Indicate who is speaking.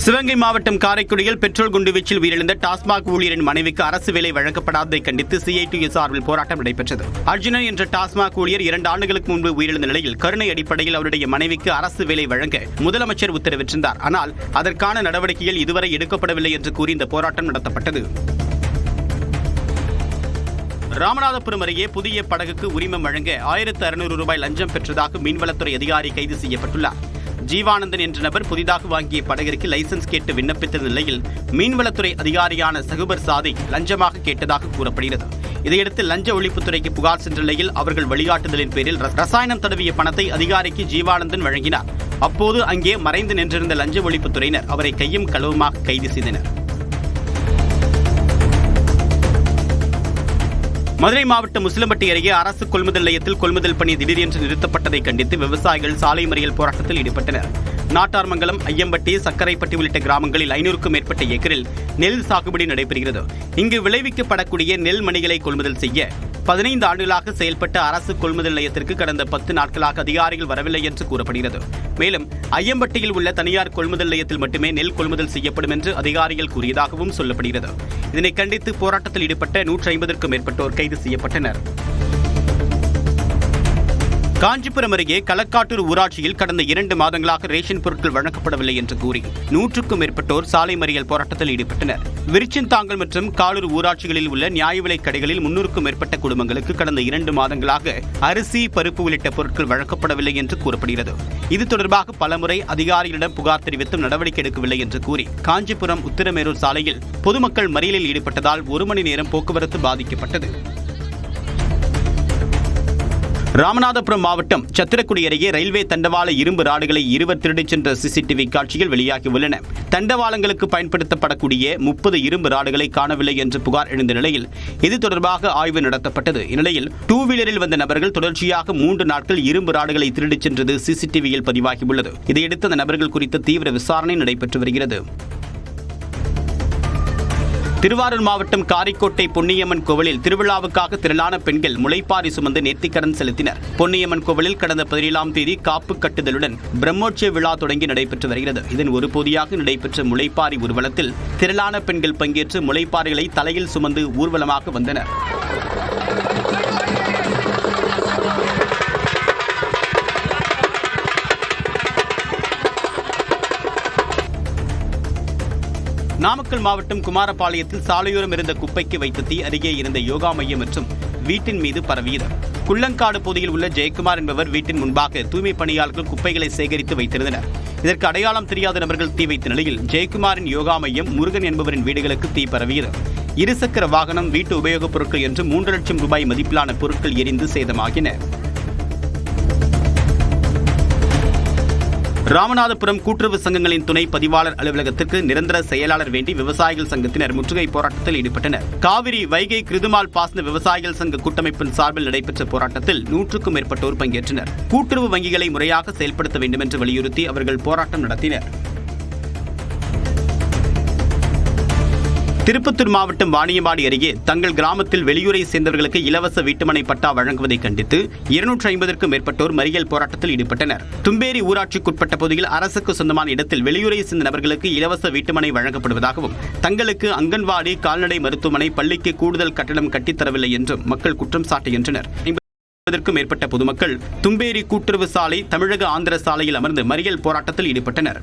Speaker 1: சிவகங்கை மாவட்டம் காரைக்குடியில் பெட்ரோல் குண்டுவீச்சில் உயிரிழந்த டாஸ்மாக் ஊழியரின் மனைவிக்கு அரசு வேலை வழங்கப்படாததை கண்டித்து CITU சார்பில் போராட்டம் நடைபெற்றது. அர்ஜுனன் என்ற டாஸ்மாக் ஊழியர் 2 ஆண்டுகளுக்கு முன்பு உயிரிழந்த நிலையில் கருணை அடிப்படையில் அவருடைய மனைவிக்கு அரசு வேலை வழங்க முதலமைச்சர் உத்தரவிட்டிருந்தார். ஆனால் அதற்கான நடவடிக்கைகள் இதுவரை எடுக்கப்படவில்லை என்று கூறி இந்த போராட்டம் நடத்தப்பட்டது. ராமநாதபுரம் அருகே புதிய படகுக்கு உரிமம் வழங்க 1600 ரூபாய் லஞ்சம் பெற்றதாக மீன்வளத்துறை அதிகாரி கைது செய்யப்பட்டுள்ளார். ஜீவானந்தன் என்ற நபர் புதிதாக வாங்கிய படகிற்கு லைசன்ஸ் கேட்டு விண்ணப்பித்த நிலையில் மீன்வளத்துறை அதிகாரியான சகுபர் சாதி லஞ்சமாக கேட்டதாக கூறப்படுகிறது. இதையடுத்து லஞ்ச ஒழிப்புத்துறைக்கு புகார் சென்ற நிலையில் அவர்கள் வழிகாட்டுதலின் பேரில் ரசாயனம் தடவிய பணத்தை அதிகாரிக்கு ஜீவானந்தன் வழங்கினார். அப்போது அங்கே மறைந்து நின்றிருந்த லஞ்ச ஒழிப்புத்துறையினர் அவரை கையும் களவுமாக கைது செய்தனர். மதுரை மாவட்டம் முஸ்லிம்பட்டி அருகே அரசு கொள்முதல் நிலையத்தில் கொள்முதல் பணி திடீரென்று நிறுத்தப்பட்டதை கண்டித்து விவசாயிகள் சாலை மறியல் போராட்டத்தில் ஈடுபட்டனர். நாட்டார்மங்கலம், ஐயம்பட்டி, சக்கரைப்பட்டி உள்ளிட்ட கிராமங்களில் 500க்கும் மேற்பட்ட ஏக்கரில் நெல் சாகுபடி நடைபெறுகிறது. இங்கு விளைவிக்கப்படக்கூடிய நெல் மணிகளை கொள்முதல் செய்ய 15 ஆண்டுகளாக செயல்பட்ட அரசு கொள்முதல் நிலையத்திற்கு கடந்த 10 நாட்களாக அதிகாரிகள் வரவில்லை என்று கூறப்படுகிறது. மேலும் ஐயம்பட்டியில் உள்ள தனியார் கொள்முதல் நிலையத்தில் மட்டுமே நெல் கொள்முதல் செய்யப்படும் என்று அதிகாரிகள் கூறியதாகவும் சொல்லப்படுகிறது. இதனை கண்டித்து போராட்டத்தில் ஈடுபட்ட 150க்கும் மேற்பட்டோர் கைது செய்யப்பட்டனர். காஞ்சிபுரம் அருகே களக்காட்டூர் ஊராட்சியில் கடந்த 2 மாதங்களாக ரேஷன் பொருட்கள் வழங்கப்படவில்லை என்று கூறி 100க்கும் மேற்பட்டோர் சாலை மறியல் போராட்டத்தில் ஈடுபட்டனர். விருச்சந்தாங்கல் மற்றும் காலூர் ஊராட்சிகளில் உள்ள நியாய விலைக் கடைகளில் 300க்கும் மேற்பட்ட குடும்பங்களுக்கு கடந்த 2 மாதங்களாக அரிசி, பருப்பு உள்ளிட்ட பொருட்கள் வழங்கப்படவில்லை என்று கூறப்படுகிறது. இது தொடர்பாக பலமுறை அதிகாரிகளிடம் புகார் தெரிவித்தும் நடவடிக்கை எடுக்கவில்லை என்று கூறி காஞ்சிபுரம் உத்திரமேரூர் சாலையில் பொதுமக்கள் மறியலில் ஈடுபட்டதால் 1 மணி நேரம் போக்குவரத்து பாதிக்கப்பட்டது. ராமநாதபுரம் மாவட்டம் சத்திரக்குடி அருகே ரயில்வே தண்டவாள இரும்பு ராடுகளை இருவர் திருடிச் சென்ற CCTV காட்சிகள் வெளியாகியுள்ளன. தண்டவாளங்களுக்கு பயன்படுத்தப்படக்கூடிய 30 இரும்பு ராடுகளை காணவில்லை என்று புகார் எழுந்த நிலையில் இது தொடர்பாக ஆய்வு நடத்தப்பட்டது. இந்நிலையில் 2 வீலரில் வந்த நபர்கள் தொடர்ச்சியாக 3 நாட்கள் இரும்பு ராடுகளை திருடிச் சென்றது CCTVயில் பதிவாகியுள்ளது. இதையடுத்து அந்த நபர்கள் குறித்த தீவிர விசாரணை நடைபெற்று வருகிறது. திருவாரூர் மாவட்டம் காரிக்கோட்டை பொன்னியம்மன் கோவிலில் திருவிழாவுக்காக திரளான பெண்கள் முளைப்பாரி சுமந்து நேர்த்திக்கடன் செலுத்தினர். பொன்னியம்மன் கோவிலில் கடந்த 17ஆம் தேதி காப்பு கட்டுதலுடன் பிரம்மோற்சவ விழா தொடங்கி நடைபெற்று வருகிறது. இதன் ஒரு பகுதியாக நடைபெற்ற முளைப்பாரி ஊர்வலத்தில் திரளான பெண்கள் பங்கேற்று முளைப்பாரிகளை தலையில் சுமந்து ஊர்வலமாக வந்தனர். நாமக்கல் மாவட்டம் குமாரபாளையத்தில் சாலையோரம் இருந்த குப்பைக்கு வைத்த தீ அருகே இருந்த யோகா மையம் மற்றும் வீட்டின் மீது பரவியது. குள்ளங்காடு பகுதியில் உள்ள ஜெயக்குமார் என்பவர் வீட்டின் முன்பாக தூய்மை பணியாளர்கள் குப்பைகளை சேகரித்து வைத்திருந்தனர். இதற்கு அடையாளம் தெரியாத நபர்கள் தீ வைத்த நிலையில் ஜெயக்குமாரின் யோகா மையம், முருகன் என்பவரின் வீடுகளுக்கு தீ பரவியது. இருசக்கர வாகனம், வீட்டு உபயோகப் பொருட்கள் என்று 3 லட்சம் ரூபாய் மதிப்பிலான பொருட்கள் எரிந்து சேதமாகின. ராமநாதபுரம் கூட்டுறவு சங்கங்களின் துணை பதிவாளர் அலுவலகத்திற்கு நிரந்தர செயலாளர் வேண்டி விவசாயிகள் சங்கத்தினர் முற்றுகை போராட்டத்தில் ஈடுபட்டனர். காவிரி, வைகை, கிருதுமால் பாசன விவசாயிகள் சங்க கூட்டமைப்பின் சார்பில் நடைபெற்ற போராட்டத்தில் 100க்கும் மேற்பட்டோர் பங்கேற்றனர். கூட்டுறவு வங்கிகளை முறையாக செயல்படுத்த வேண்டும் என்று வலியுறுத்தி அவர்கள் போராட்டம் நடத்தினர். திருப்பத்தூர் மாவட்டம் வாணியம்பாடி அருகே தங்கள் கிராமத்தில் வெளியூரை சேர்ந்தவர்களுக்கு இலவச வீட்டுமனை பட்டா வழங்குவதை கண்டித்து 250க்கும் மேற்பட்டோர் மறியல் போராட்டத்தில் ஈடுபட்டனர். தும்பேரி ஊராட்சிக்குட்பட்ட பகுதியில் அரசுக்கு சொந்தமான இடத்தில் வெளியூரை சேர்ந்த நபர்களுக்கு இலவச வீட்டுமனை வழங்கப்படுவதாகவும் தங்களுக்கு அங்கன்வாடி, கால்நடை மருத்துவமனை, பள்ளிக்கு கூடுதல் கட்டடம் கட்டித்தரவில்லை என்றும் மக்கள் குற்றம் சாட்டுகின்றனர். 50க்கும் மேற்பட்ட பொதுமக்கள் தும்பேரி கூட்டுறவு சாலை, தமிழக ஆந்திர சாலையில் அமர்ந்து மறியல் போராட்டத்தில் ஈடுபட்டனர்.